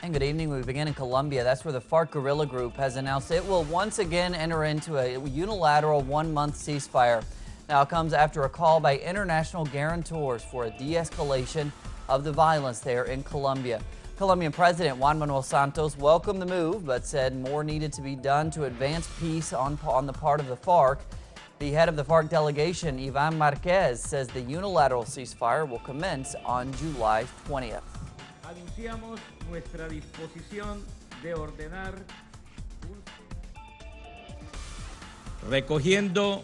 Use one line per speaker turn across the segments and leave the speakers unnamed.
And good evening. We begin in Colombia. That's where the FARC guerrilla group has announced it will once again enter into a unilateral one-month ceasefire. Now it comes after a call by international guarantors for a de-escalation of the violence there in Colombia. Colombian President Juan Manuel Santos welcomed the move, but said more needed to be done to advance peace on the part of the FARC. The head of the FARC delegation, Iván Márquez, says the unilateral ceasefire will commence on July 20th.
Anunciamos nuestra disposición de ordenar recogiendo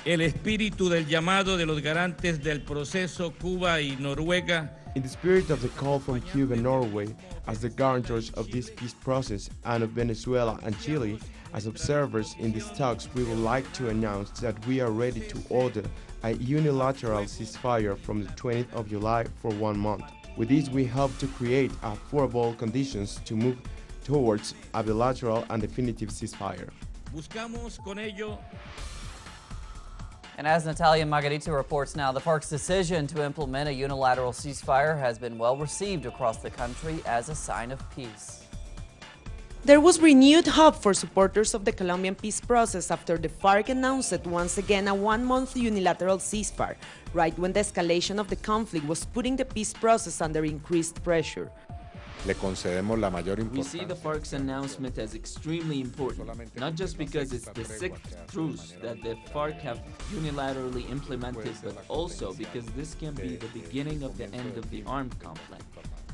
el espíritu del llamado de los garantes del proceso Cuba y Noruega.
In the spirit of the call from Cuba and Norway as the guarantors of this peace process and of Venezuela and Chile as observers in these talks, we would like to announce that we are ready to order a unilateral ceasefire from the 20th of July for 1 month. With this, we help to create affordable conditions to move towards a bilateral and definitive ceasefire.
Buscamos con ello.
And as Natalia Margarita reports now, the FARC's decision to implement a unilateral ceasefire has been well received across the country as a sign of peace.
There was renewed hope for supporters of the Colombian peace process after the FARC announced once again a one-month unilateral ceasefire, right when the escalation of the conflict was putting the peace process under increased pressure.
We see
the FARC's announcement as extremely important, not just because it's the sixth truce that the FARC have unilaterally implemented, but also because this can be the beginning of the end of the armed conflict.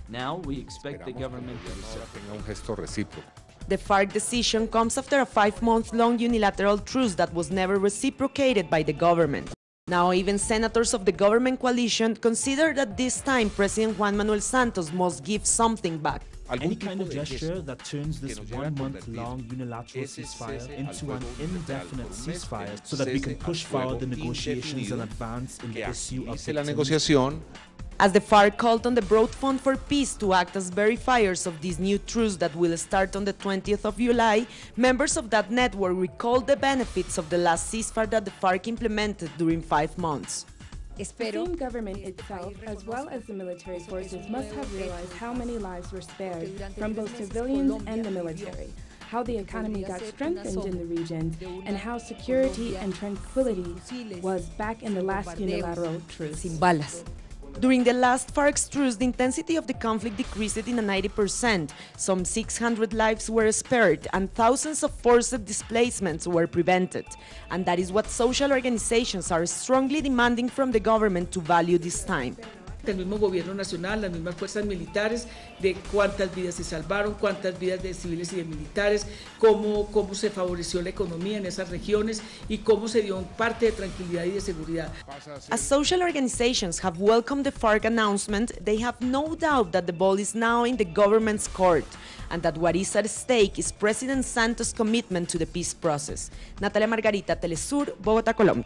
Now we expect the government to reciprocate.
The FARC decision comes after a 5-month-long unilateral truce that was never reciprocated by the government. Now even senators of the government coalition consider that this time President Juan Manuel Santos must give something back.
Any kind of gesture that turns this one-month-long unilateral ceasefire into an indefinite ceasefire so that we can push forward the negotiations and advance in the issue of victims.
As the FARC called on the Broad Fund for Peace to act as verifiers of this new truce that will start on the 20th of July, members of that network recalled the benefits of the last ceasefire that the FARC implemented during 5 months.
The same government itself, as well as the military forces, must have realized how many lives were spared from both civilians and the military, how the economy got strengthened in the region, and how security and tranquility was back in the last unilateral truce.
During the last FARC's truce, the intensity of the conflict decreased in 90%. Some 600 lives were spared and thousands of forced displacements were prevented. And that is what social organizations are strongly demanding from the government to value this time.
El mismo gobierno nacional, las mismas fuerzas militares, de cuántas vidas se salvaron, cuántas vidas de civiles y de militares, cómo se favoreció la economía en esas regiones y cómo se dio parte de tranquilidad y de seguridad.
As social organizations have welcomed the FARC announcement, they have no doubt that the ball is now in the government's court and that what is at stake is President Santos' commitment to the peace process. Natalia Margarita, teleSUR, Bogotá, Colombia.